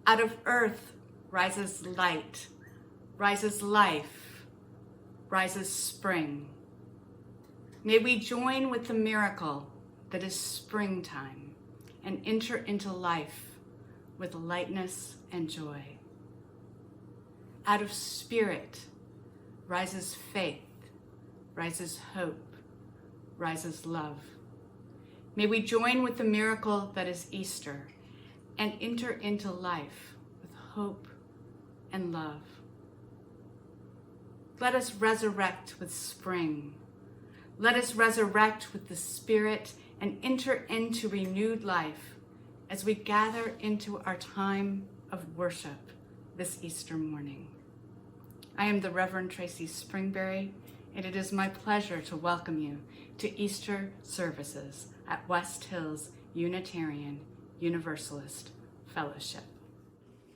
Out of earth rises light, rises life, rises spring. May we join with the miracle that is springtime and enter into life with lightness and joy. Out of spirit rises faith, rises hope, rises love. May we join with the miracle that is Easter and enter into life with hope and love. Let us resurrect with spring. Let us resurrect with the Spirit and enter into renewed life as we gather into our time of worship this Easter morning. I am the Reverend Tracy Springberry, and it is my pleasure to welcome you to Easter services at West Hills Unitarian Universalist Fellowship.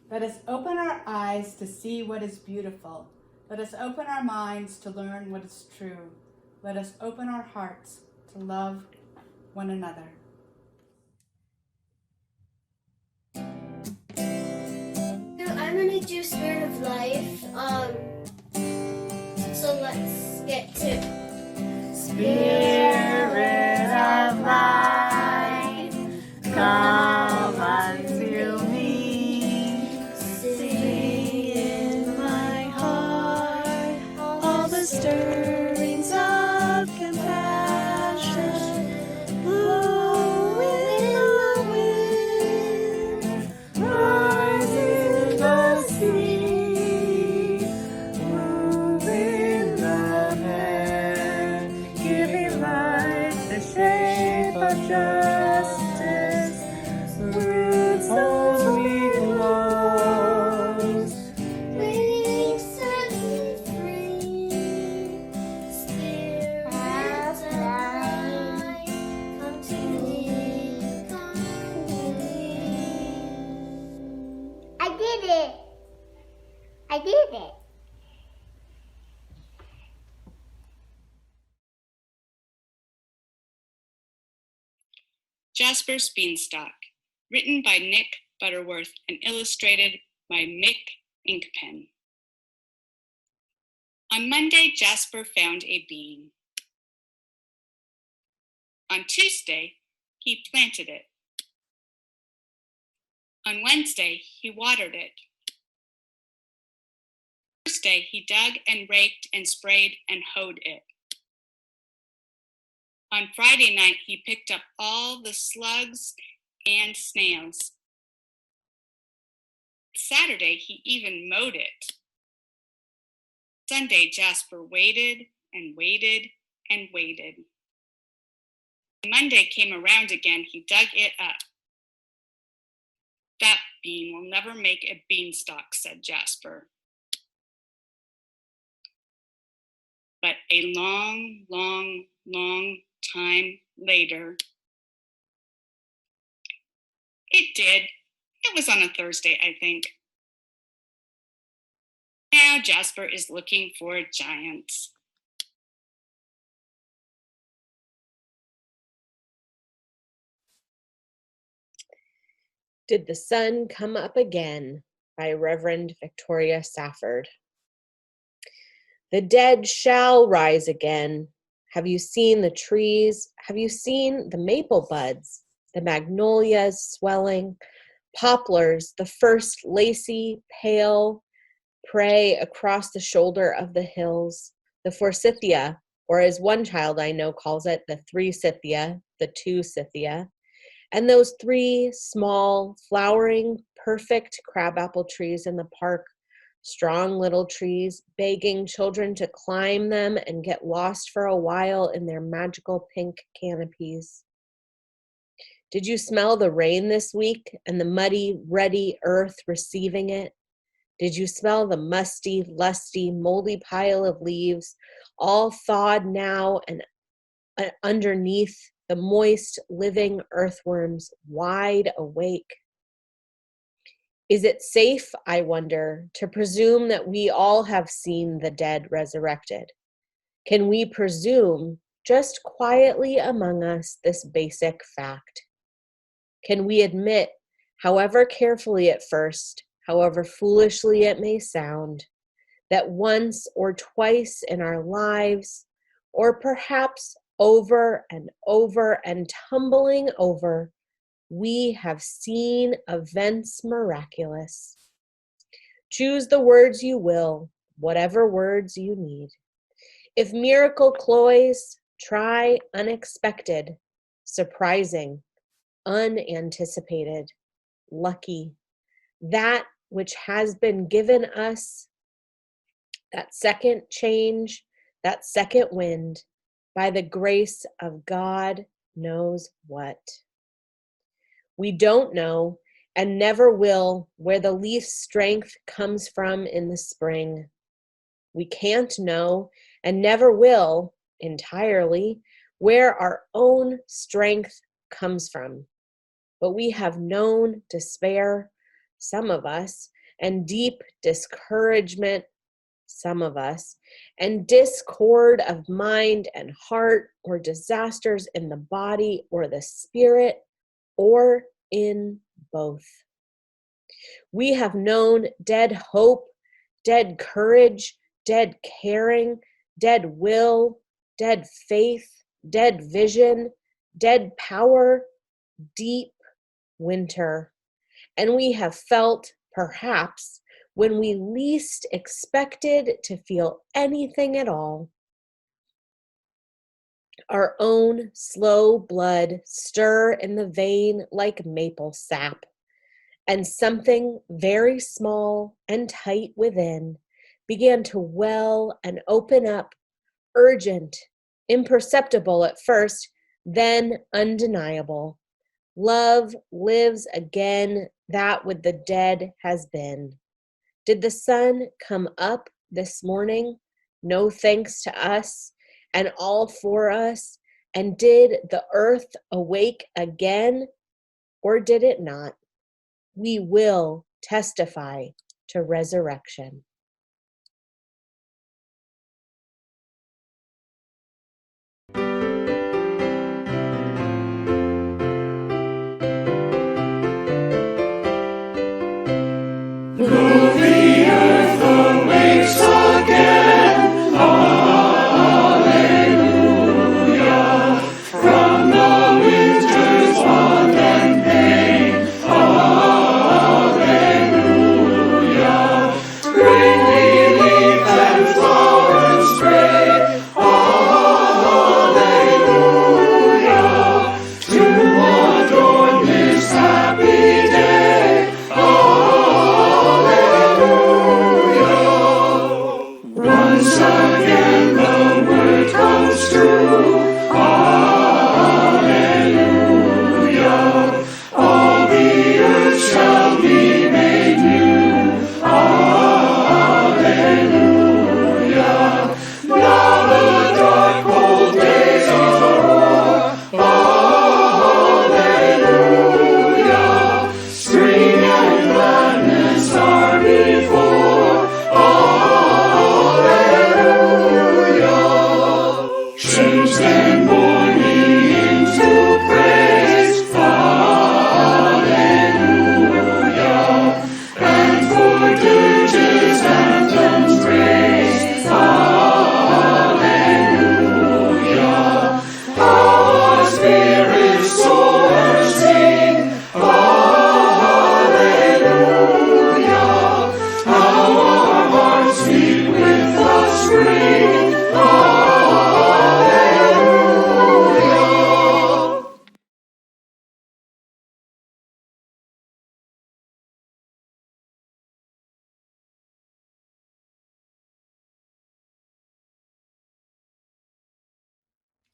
Let us open our eyes to see what is beautiful. Let us open our minds to learn what is true. Let us open our hearts to love one another. I'm gonna do Spirit of Life. So let's get to Spirit of life, come unto me. Sing in my heart all the stirrings of compassion. Blow in the wind, rise in the sea, move in the air, giving life the shape of justice, roots of sweet loves. wings set me free. Spirit of life, come to me, come to me. I did it. I did it. Jasper's Beanstalk, written by Nick Butterworth and illustrated by Mick Inkpen. On Monday, Jasper found a bean. On Tuesday, he planted it. On Wednesday, he watered it. Thursday, he dug and raked and sprayed and hoed it. On Friday night, he picked up all the slugs and snails. Saturday, he even mowed it. Sunday, Jasper waited and waited and waited. When Monday came around again, he dug it up. That bean will never make a beanstalk, said Jasper. But a long, long, long time later, it did. It was on a Thursday, I think. Now Jasper is looking for giants. Did the Sun Come Up Again by Reverend Victoria Safford. The dead shall rise again. Have you seen the trees? Have you seen the maple buds, the magnolias swelling, poplars, the first lacy, pale prey across the shoulder of the hills, the forsythia, or as one child I know calls it, the three-scythia, the two-scythia, and those three small, flowering, perfect crabapple trees in the park, strong little trees, begging children to climb them and get lost for a while in their magical pink canopies. Did you smell the rain this week and the muddy, ruddy earth receiving it? Did you smell the musty, lusty, moldy pile of leaves, all thawed now and underneath the moist, living earthworms wide awake? Is it safe, I wonder, to presume that we all have seen the dead resurrected? Can we presume, just quietly among us, this basic fact? Can we admit however carefully at first, however foolishly it may sound, that once or twice in our lives, or perhaps over and over and tumbling over, we have seen events miraculous. Choose the words you will, whatever words you need. If miracle cloys, try unexpected, surprising, unanticipated, lucky, that which has been given us, that second change, that second wind, by the grace of God knows what. We don't know and never will where the leaf's strength comes from in the spring. We can't know and never will entirely where our own strength comes from. But we have known despair, some of us, and deep discouragement, some of us, and discord of mind and heart, or disasters in the body or the spirit, or in both. We have known dead hope, dead courage, dead caring, dead will, dead faith, dead vision, dead power, deep winter. And we have felt, perhaps, when we least expected to feel anything at all, our own slow blood stir in the vein like maple sap, and something very small and tight within began to well and open up, urgent, imperceptible at first, then undeniable. Love lives again, that with the dead has been. Did the sun come up this morning? No thanks to us and all for us. And did the earth awake again, or did it not? We will testify to resurrection.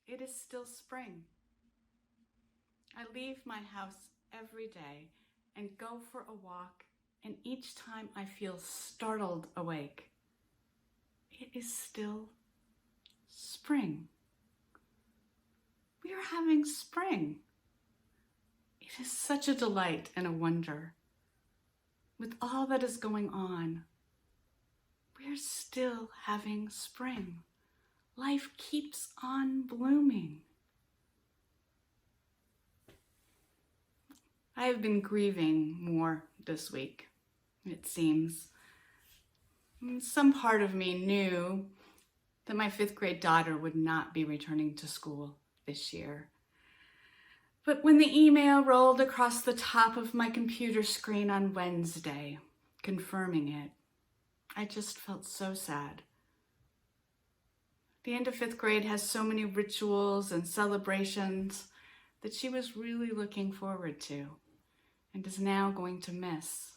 It is still spring. I leave my house every day and go for a walk, and each time I feel startled awake. It is still spring. We are having spring. It is such a delight and a wonder. With all that is going on, we are still having spring. Life keeps on blooming. I have been grieving more this week, it seems. Some part of me knew that my 5th grade daughter would not be returning to school this year. But when the email rolled across the top of my computer screen on Wednesday, confirming it, I just felt so sad. The end of 5th grade has so many rituals and celebrations that she was really looking forward to and is now going to miss.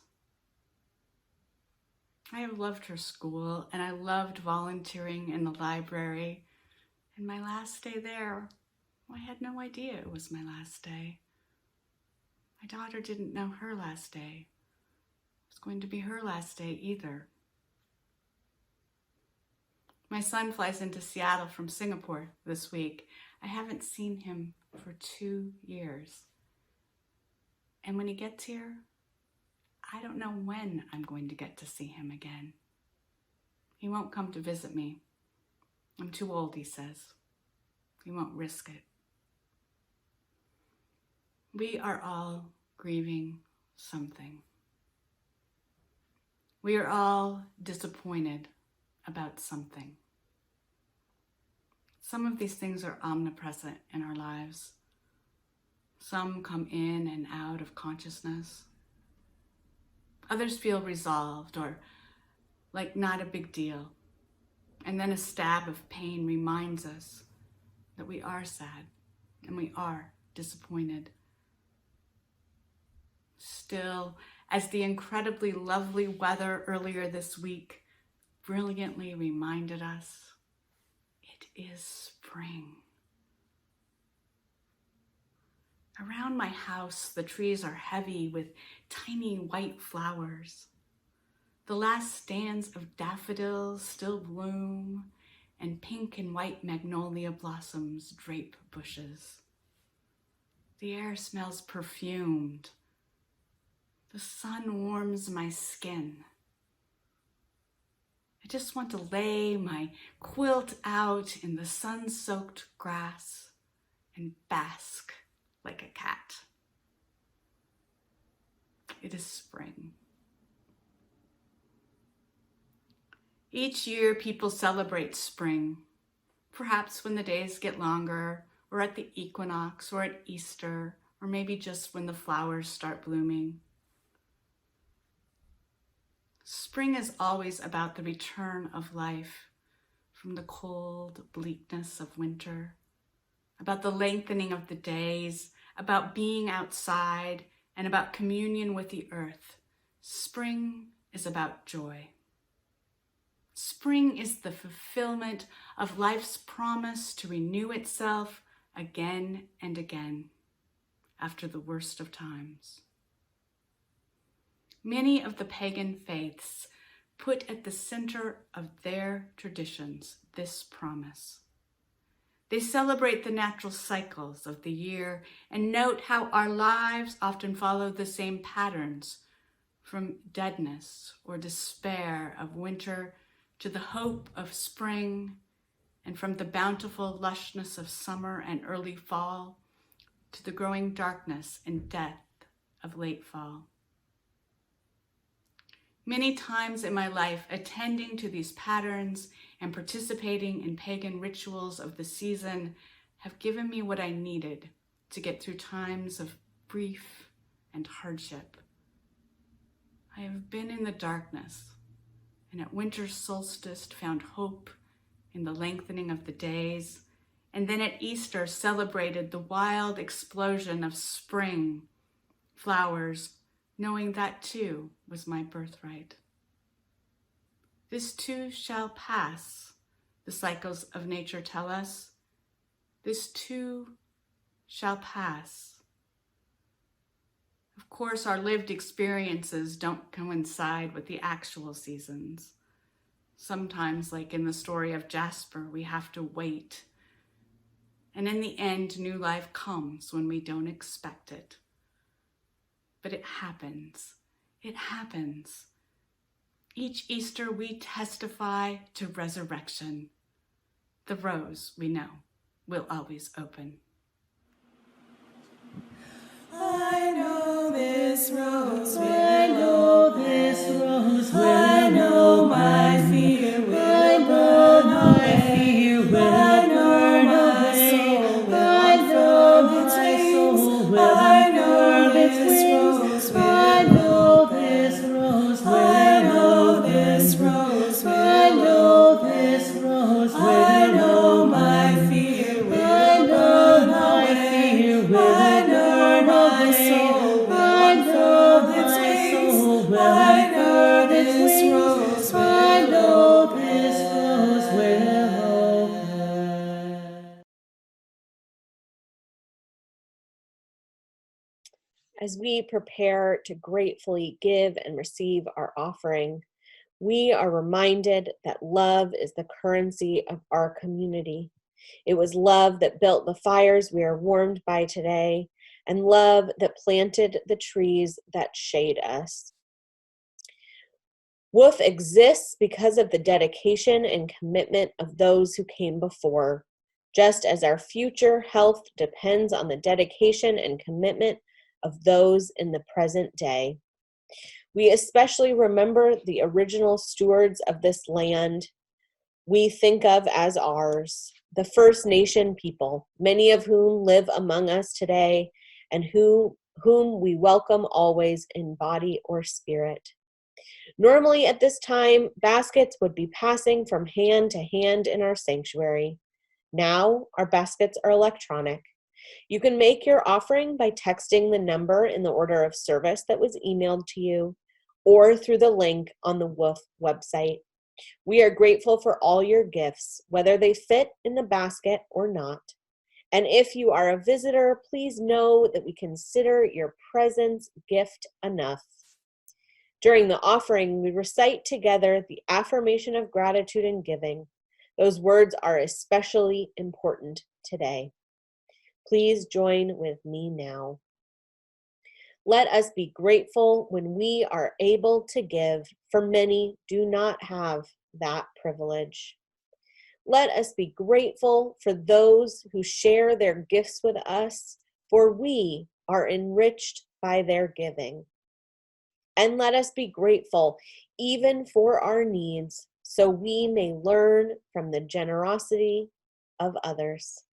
I have loved her school, and I loved volunteering in the library. And my last day there, I had no idea it was my last day. My daughter didn't know her last day. It was going to be her last day either. My son flies into Seattle from Singapore this week. I haven't seen him for 2 years. And when he gets here, I don't know when I'm going to get to see him again. He won't come to visit me. I'm too old, he says. He won't risk it. We are all grieving something. We are all disappointed about something. Some of these things are omnipresent in our lives. Some come in and out of consciousness. Others feel resolved or like not a big deal. And then a stab of pain reminds us that we are sad and we are disappointed. Still, as the incredibly lovely weather earlier this week brilliantly reminded us, it is spring. Around my house, the trees are heavy with tiny white flowers. The last stands of daffodils still bloom, and pink and white magnolia blossoms drape bushes. The air smells perfumed. The sun warms my skin. I just want to lay my quilt out in the sun-soaked grass and bask like a cat. It is spring. Each year people celebrate spring, perhaps when the days get longer, or at the equinox, or at Easter, or maybe just when the flowers start blooming. Spring is always about the return of life from the cold bleakness of winter, about the lengthening of the days, about being outside, and about communion with the earth. Spring is about joy. Spring is the fulfillment of life's promise to renew itself again and again after the worst of times. Many of the pagan faiths put at the center of their traditions this promise. They celebrate the natural cycles of the year and note how our lives often follow the same patterns, from deadness or despair of winter to the hope of spring, and from the bountiful lushness of summer and early fall to the growing darkness and death of late fall. Many times in my life, attending to these patterns and participating in pagan rituals of the season have given me what I needed to get through times of grief and hardship. I have been in the darkness, and at winter solstice found hope in the lengthening of the days, and then at Easter celebrated the wild explosion of spring flowers, knowing that too was my birthright. This too shall pass, the cycles of nature tell us. This too shall pass. Of course, our lived experiences don't coincide with the actual seasons. Sometimes, like in the story of Jasper, we have to wait. And in the end, new life comes when we don't expect it. But it happens. It happens. Each Easter, we testify to resurrection. The rose, we know, will always open. I know this rose will I know my fear will burn away. I know my soul will unfurl its wings. I know this rose will I know this rose will I know this rose will I know this rose will I know my fear will burn away. I know my soul will unfurl its wings. I know this rose will I know this rose will open. As we prepare to gratefully give and receive our offering, we are reminded that love is the currency of our community. It was love that built the fires we are warmed by today, and love that planted the trees that shade us. WOOF exists because of the dedication and commitment of those who came before, just as our future health depends on the dedication and commitment of those in the present day. We especially remember the original stewards of this land we think of as ours, the First Nation people, many of whom live among us today and whom we welcome always in body or spirit. Normally at this time, baskets would be passing from hand to hand in our sanctuary. Now, our baskets are electronic. You can make your offering by texting the number in the order of service that was emailed to you, or through the link on the WOOF website. We are grateful for all your gifts, whether they fit in the basket or not. And if you are a visitor, please know that we consider your presence gift enough. During the offering, we recite together the affirmation of gratitude and giving. Those words are especially important today. Please join with me now. Let us be grateful when we are able to give, for many do not have that privilege. Let us be grateful for those who share their gifts with us, for we are enriched by their giving. And let us be grateful even for our needs, so we may learn from the generosity of others.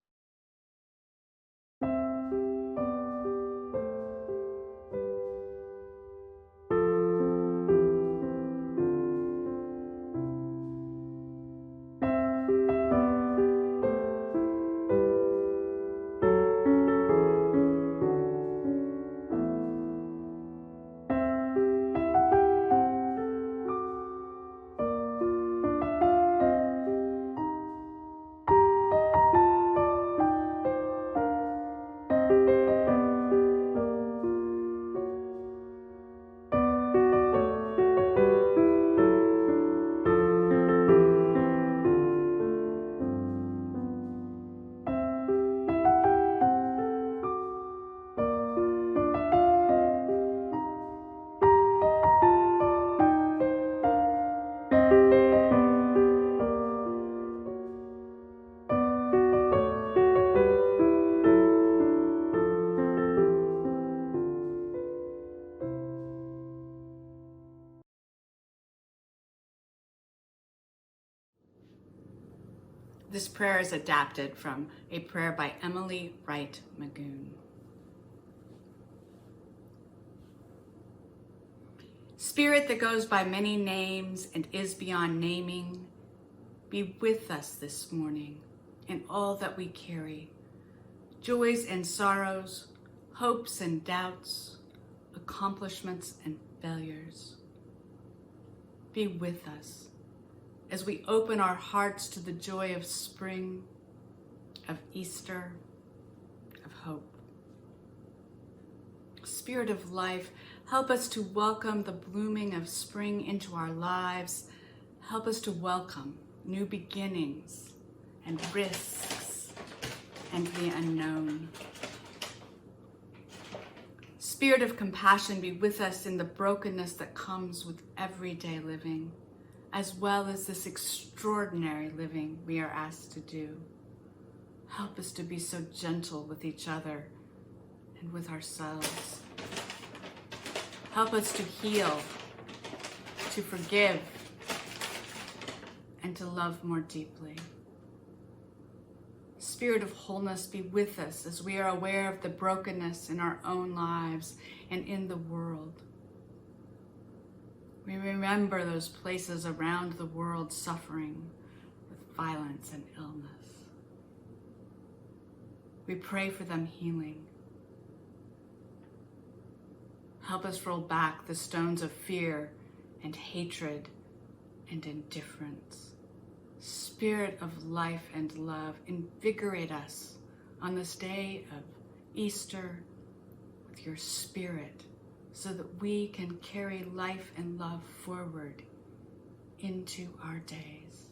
This prayer is adapted from a prayer by Emily Wright Magoon. Spirit that goes by many names and is beyond naming, be with us this morning in all that we carry, joys and sorrows, hopes and doubts, accomplishments and failures. Be with us as we open our hearts to the joy of spring, of Easter, of hope. Spirit of life, help us to welcome the blooming of spring into our lives. Help us to welcome new beginnings and risks and the unknown. Spirit of compassion, be with us in the brokenness that comes with everyday living, as well as this extraordinary living we are asked to do. Help us to be so gentle with each other and with ourselves. Help us to heal, to forgive, and to love more deeply. Spirit of wholeness, be with us as we are aware of the brokenness in our own lives and in the world. We remember those places around the world suffering with violence and illness. We pray for them healing. Help us roll back the stones of fear and hatred and indifference. Spirit of life and love, invigorate us on this day of Easter with your Spirit, so that we can carry life and love forward into our days.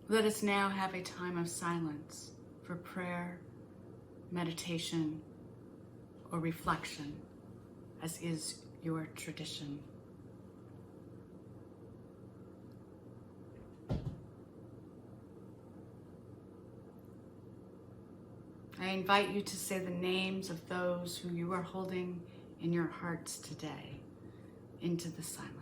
Let us now have a time of silence for prayer, meditation, or reflection, as is your tradition. I invite you to say the names of those who you are holding in your hearts today into the silence.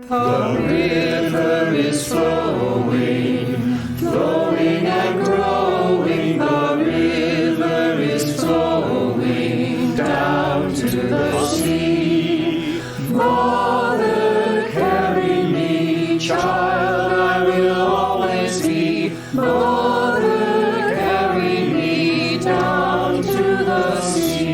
The river is flowing, flowing and growing. The river is flowing down to the sea. Mother, carry me, child, I will always be. Mother, carry me down to the sea.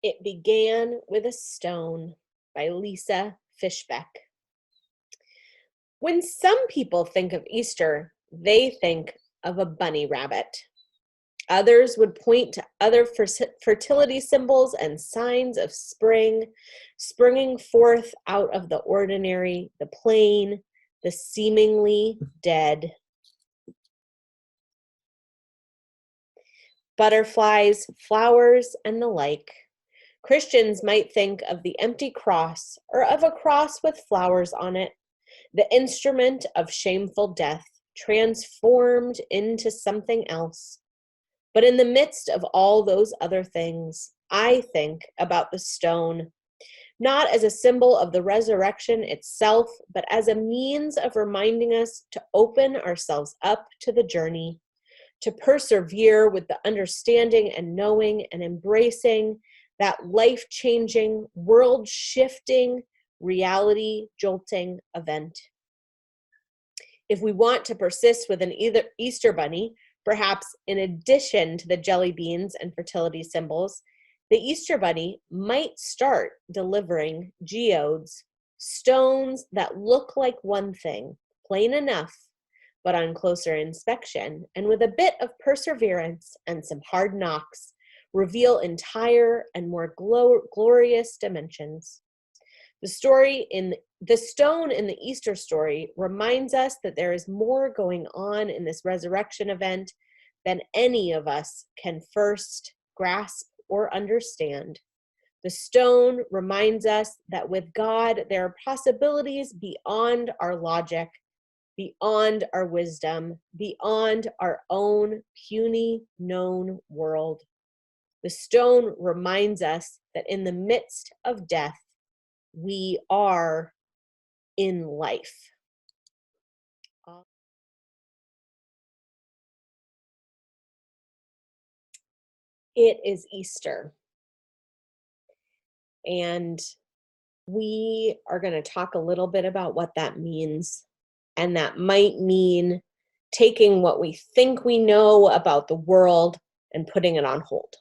It Began with a Stone by Lisa Fishbeck. When some people think of Easter, they think of a bunny rabbit. Others would point to other fertility symbols and signs of spring, springing forth out of the ordinary, the plain, the seemingly dead. Butterflies, flowers, and the like. Christians might think of the empty cross or of a cross with flowers on it, the instrument of shameful death, transformed into something else. But in the midst of all those other things, I think about the stone, not as a symbol of the resurrection itself, but as a means of reminding us to open ourselves up to the journey, to persevere with the understanding and knowing and embracing that life-changing, world-shifting, reality-jolting event. If we want to persist with an Easter bunny, perhaps in addition to the jelly beans and fertility symbols, the Easter bunny might start delivering geodes, stones that look like one thing, plain enough, but on closer inspection, and with a bit of perseverance and some hard knocks, reveal entire and more glorious dimensions. The stone in the Easter story reminds us that there is more going on in this resurrection event than any of us can first grasp or understand. The stone reminds us that with God, there are possibilities beyond our logic, beyond our wisdom, beyond our own puny known world. The stone reminds us that in the midst of death, we are in life. It is Easter. And we are going to talk a little bit about what that means. And that might mean taking what we think we know about the world and putting it on hold.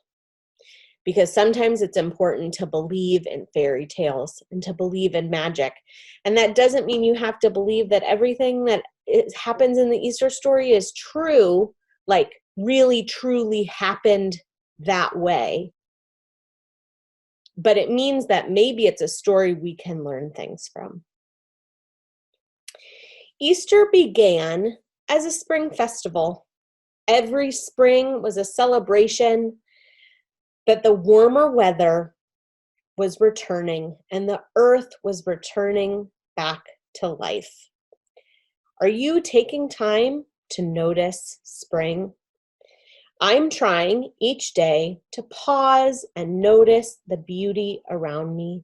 Because sometimes it's important to believe in fairy tales and to believe in magic. And that doesn't mean you have to believe that everything that happens in the Easter story is true, like really, truly happened that way. But it means that maybe it's a story we can learn things from. Easter began as a spring festival. Every spring was a celebration that the warmer weather was returning and the earth was returning back to life. Are you taking time to notice spring? I'm trying each day to pause and notice the beauty around me,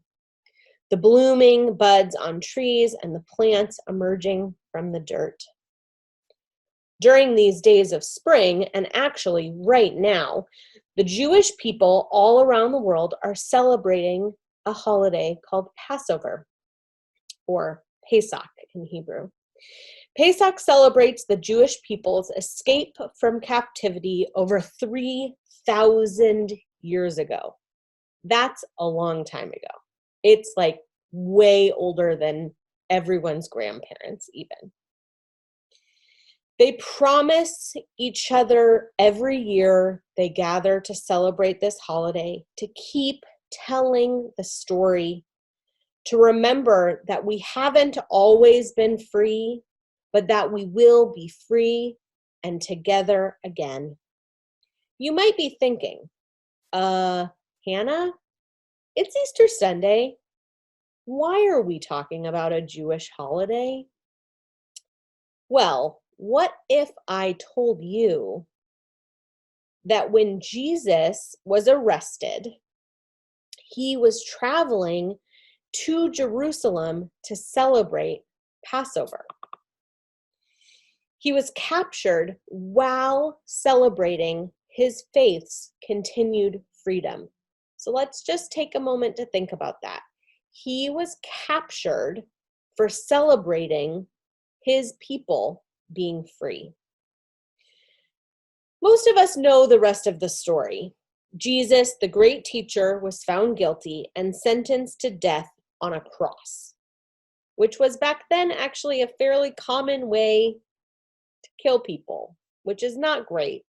the blooming buds on trees and the plants emerging from the dirt. During these days of spring, and actually right now, the Jewish people all around the world are celebrating a holiday called Passover, or Pesach in Hebrew. Pesach celebrates the Jewish people's escape from captivity over 3,000 years ago. That's a long time ago. It's like way older than everyone's grandparents even. They promise each other every year they gather to celebrate this holiday, to keep telling the story, to remember that we haven't always been free, but that we will be free and together again. You might be thinking, Hannah, it's Easter Sunday. Why are we talking about a Jewish holiday? Well, what if I told you that when Jesus was arrested, he was traveling to Jerusalem to celebrate Passover? He was captured while celebrating his faith's continued freedom. So let's just take a moment to think about that. He was captured for celebrating his people being free. Most of us know the rest of the story. Jesus, the great teacher, was found guilty and sentenced to death on a cross, which was back then actually a fairly common way to kill people, which is not great.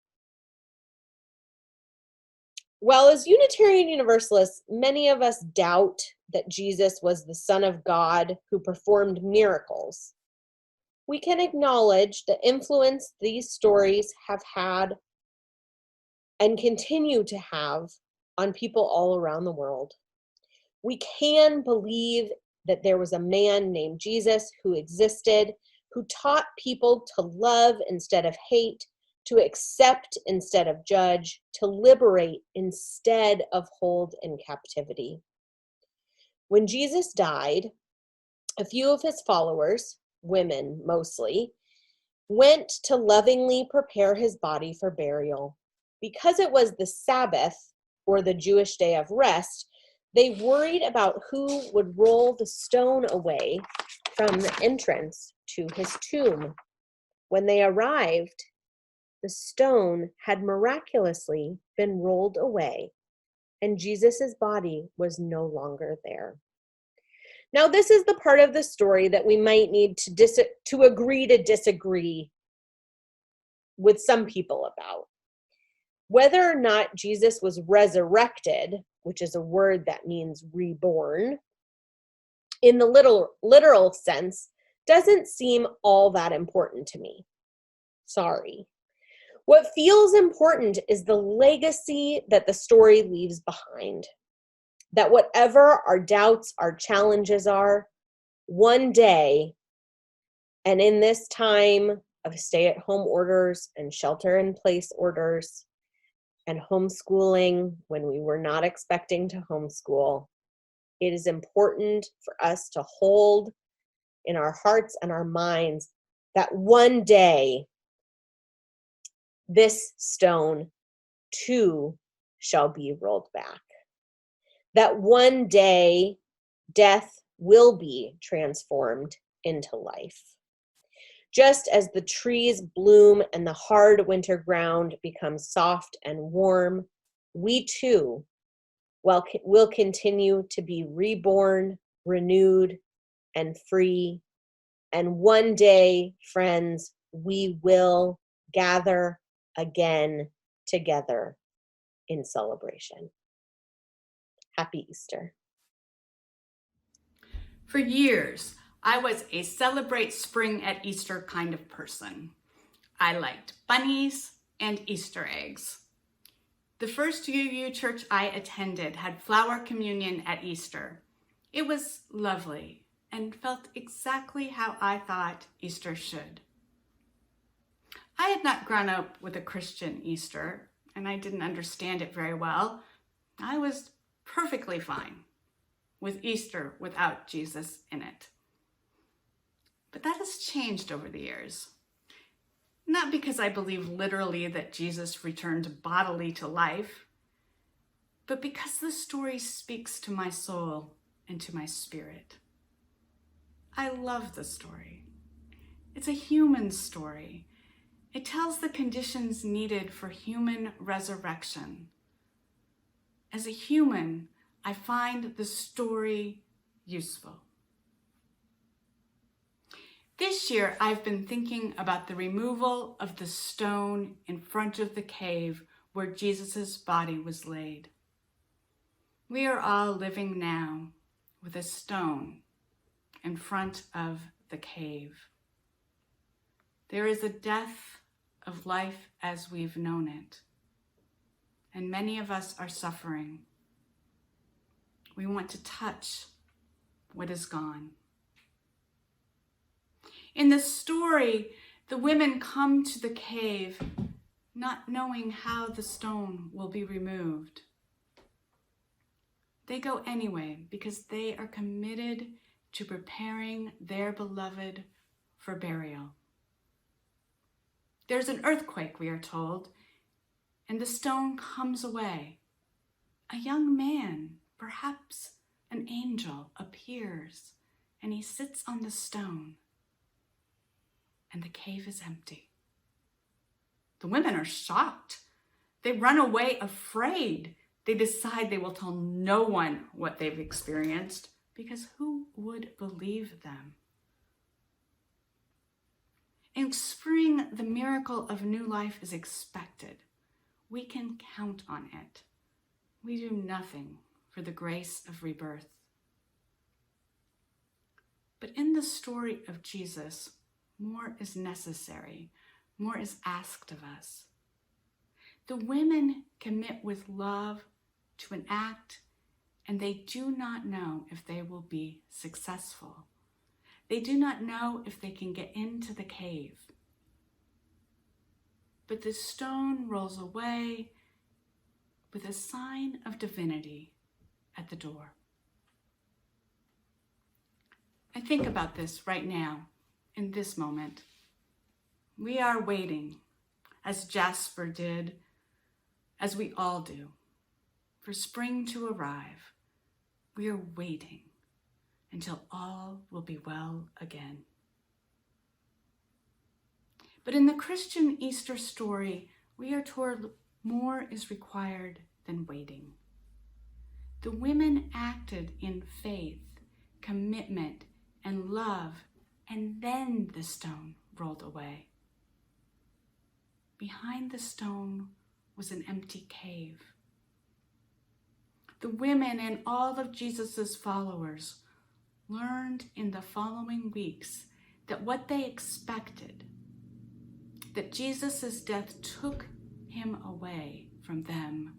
While as Unitarian Universalists, many of us doubt that Jesus was the Son of God who performed miracles, we can acknowledge the influence these stories have had and continue to have on people all around the world. We can believe that there was a man named Jesus who existed, who taught people to love instead of hate, to accept instead of judge, to liberate instead of hold in captivity. When Jesus died, a few of his followers, women mostly, went to lovingly prepare his body for burial. Because it was the Sabbath, or the Jewish day of rest, they worried about who would roll the stone away from the entrance to his tomb. When they arrived, the stone had miraculously been rolled away, and Jesus' body was no longer there. Now, this is the part of the story that we might need to agree to disagree with some people about. Whether or not Jesus was resurrected, which is a word that means reborn, in the literal sense, doesn't seem all that important to me. Sorry. What feels important is the legacy that the story leaves behind. That whatever our doubts, our challenges are, one day, and in this time of stay-at-home orders and shelter-in-place orders and homeschooling when we were not expecting to homeschool, it is important for us to hold in our hearts and our minds that one day this stone too shall be rolled back. That one day death will be transformed into life. Just as the trees bloom and the hard winter ground becomes soft and warm, we too will continue to be reborn, renewed, and free. And one day, friends, we will gather again together in celebration. Happy Easter. For years, I was a celebrate spring at Easter kind of person. I liked bunnies and Easter eggs. The first UU church I attended had flower communion at Easter. It was lovely and felt exactly how I thought Easter should. I had not grown up with a Christian Easter, and I didn't understand it very well. I was perfectly fine with Easter without Jesus in it. But that has changed over the years. Not because I believe literally that Jesus returned bodily to life, but because the story speaks to my soul and to my spirit. I love the story. It's a human story. It tells the conditions needed for human resurrection. As a human, I find the story useful. This year, I've been thinking about the removal of the stone in front of the cave where Jesus' body was laid. We are all living now with a stone in front of the cave. There is a death of life as we've known it, and many of us are suffering. We want to touch what is gone. In the story, the women come to the cave not knowing how the stone will be removed. They go anyway because they are committed to preparing their beloved for burial. There's an earthquake, we are told, and the stone comes away. A young man, perhaps an angel, appears, and he sits on the stone. And the cave is empty. The women are shocked. They run away afraid. They decide they will tell no one what they've experienced because who would believe them? In spring, the miracle of new life is expected. We can count on it. We do nothing for the grace of rebirth. But in the story of Jesus, more is necessary. More is asked of us. The women commit with love to an act, and they do not know if they will be successful. They do not know if they can get into the cave. But the stone rolls away with a sign of divinity at the door. I think about this right now, in this moment. We are waiting, as Jasper did, as we all do, for spring to arrive. We are waiting until all will be well again. But in the Christian Easter story, we are told more is required than waiting. The women acted in faith, commitment, and love, and then the stone rolled away. Behind the stone was an empty cave. The women and all of Jesus' followers learned in the following weeks that what they expected, that Jesus' death took him away from them,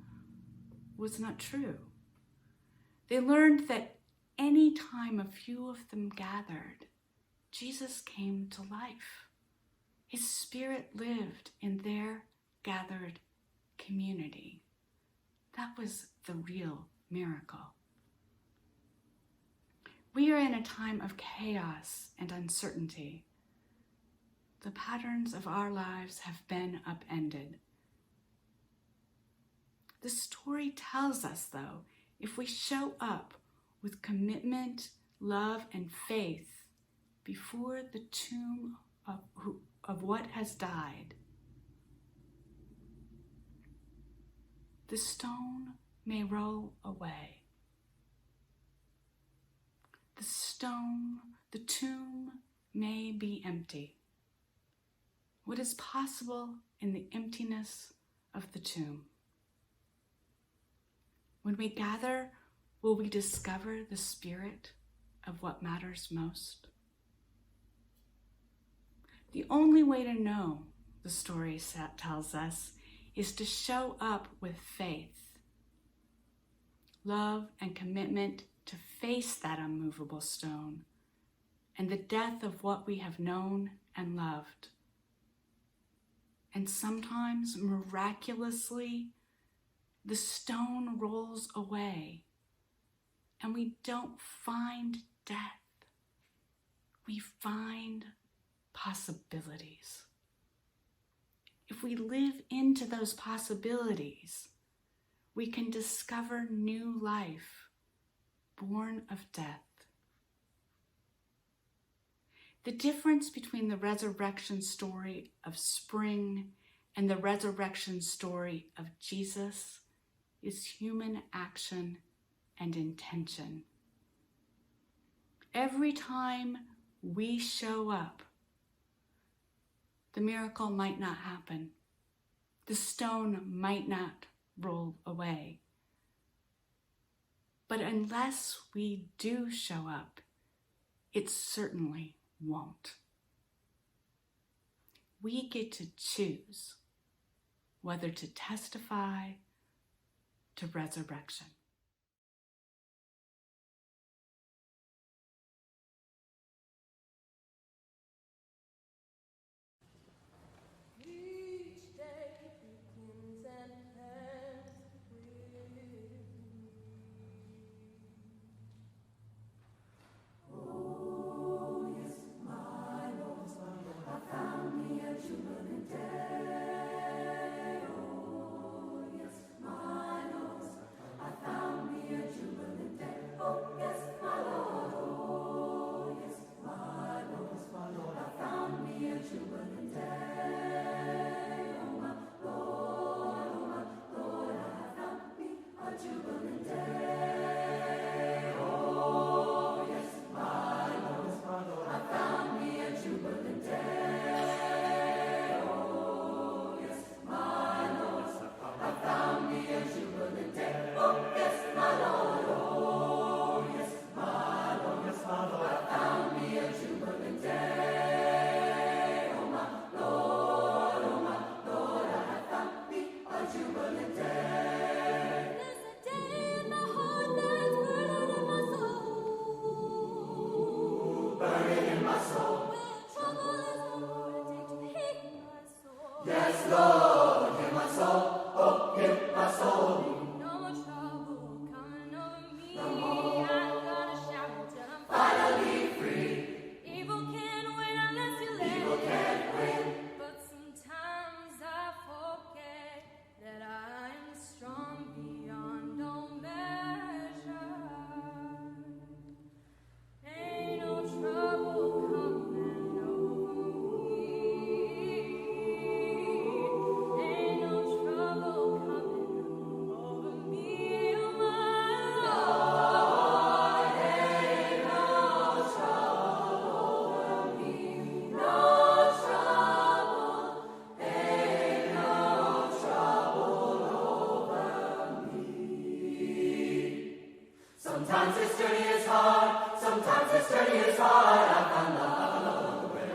was not true. They learned that any time a few of them gathered, Jesus came to life. His spirit lived in their gathered community. That was the real miracle. We are in a time of chaos and uncertainty. The patterns of our lives have been upended. The story tells us, though, if we show up with commitment, love, and faith before the tomb of what has died, the stone may roll away. The tomb may be empty. What is possible in the emptiness of the tomb? When we gather, will we discover the spirit of what matters most? The only way to know, the story tells us, is to show up with faith, love, and commitment to face that unmovable stone and the death of what we have known and loved. And sometimes, miraculously, the stone rolls away and we don't find death. We find possibilities. If we live into those possibilities, we can discover new life born of death. The difference between the resurrection story of spring and the resurrection story of Jesus is human action and intention. Every time we show up, the miracle might not happen. The stone might not roll away. But unless we do show up, it certainly won't. We get to choose whether to testify to resurrection. Each day begins and ends with me. Oh, yes, my Lord, I found me a jubilant day. Oh, yes, my Lord, I found me a jubilant day. Oh, yes, my Lord. Oh, yes, my Lord, I found me a jubilant day. Jubilant day, oh yes, my Lord, I found me a jubilant day. Oh yes, my Lord, I found me a jubilant day. Oh yes, my Lord. Oh yes, my Lord, I found me a jubilant day. Oh my Lord, I found me a jubilant day. Yes, Lord, hear my soul, oh, hear my soul. No more trouble coming over me. No more. I'm gonna shout till I'm finally free. Evil can't win unless you let it. Evil can't win. But sometimes I forget that I am strong beyond all measure. Ain't no trouble coming over me. Ain't no trouble coming over me, oh my Lord. Ain't no trouble over me. No trouble. Ain't no trouble over me. Sometimes this journey is hard. Sometimes this journey is hard. I found love along the way.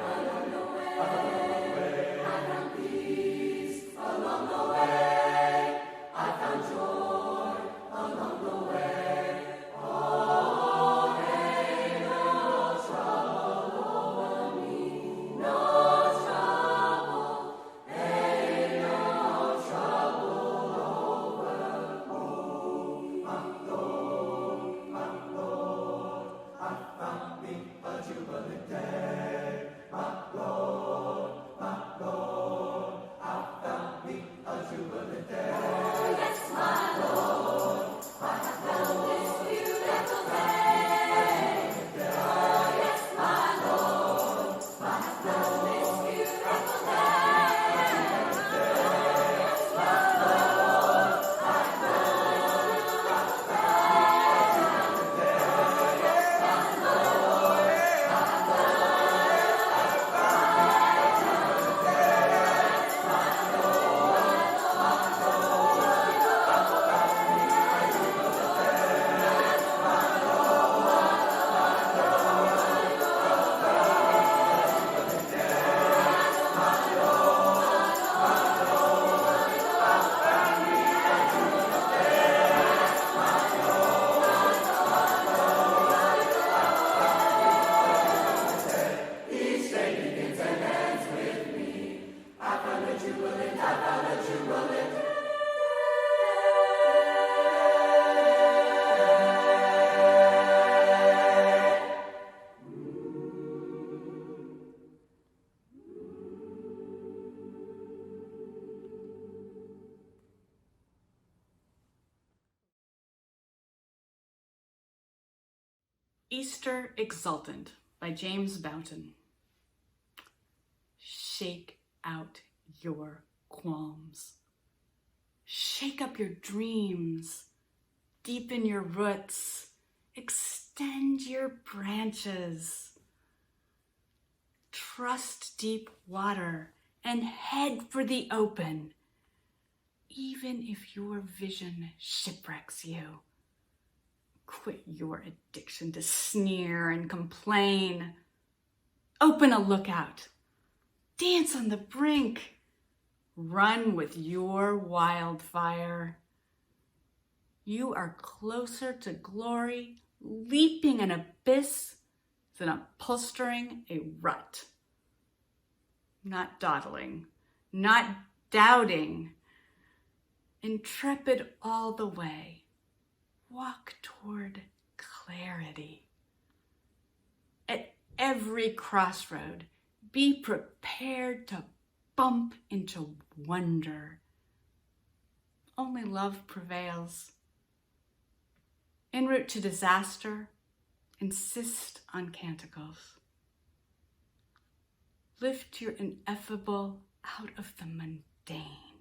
I found peace along the way. I found joy along the way. Oh, ain't no trouble over me. No trouble. Ain't no trouble over me. My Lord, I Easter Exultant by James Boughton. Shake out your qualms. Shake up your dreams. Deepen your roots. Extend your branches. Trust deep water and head for the open, even if your vision shipwrecks you. Quit your addiction to sneer and complain. Open a lookout. Dance on the brink. Run with your wildfire. You are closer to glory, leaping an abyss, than upholstering a rut. Not dawdling, not doubting. Intrepid all the way. Walk toward clarity. At every crossroad, be prepared to bump into wonder. Only love prevails. En route to disaster, insist on canticles. Lift your ineffable out of the mundane.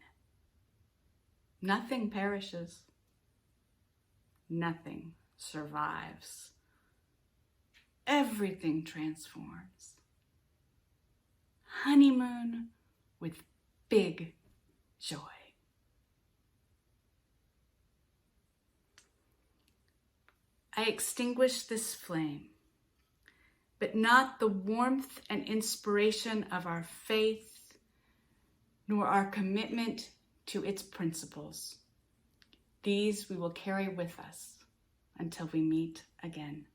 Nothing perishes. Nothing survives. Everything transforms. Honeymoon with big joy. I extinguish this flame, but not the warmth and inspiration of our faith, nor our commitment to its principles. These we will carry with us until we meet again.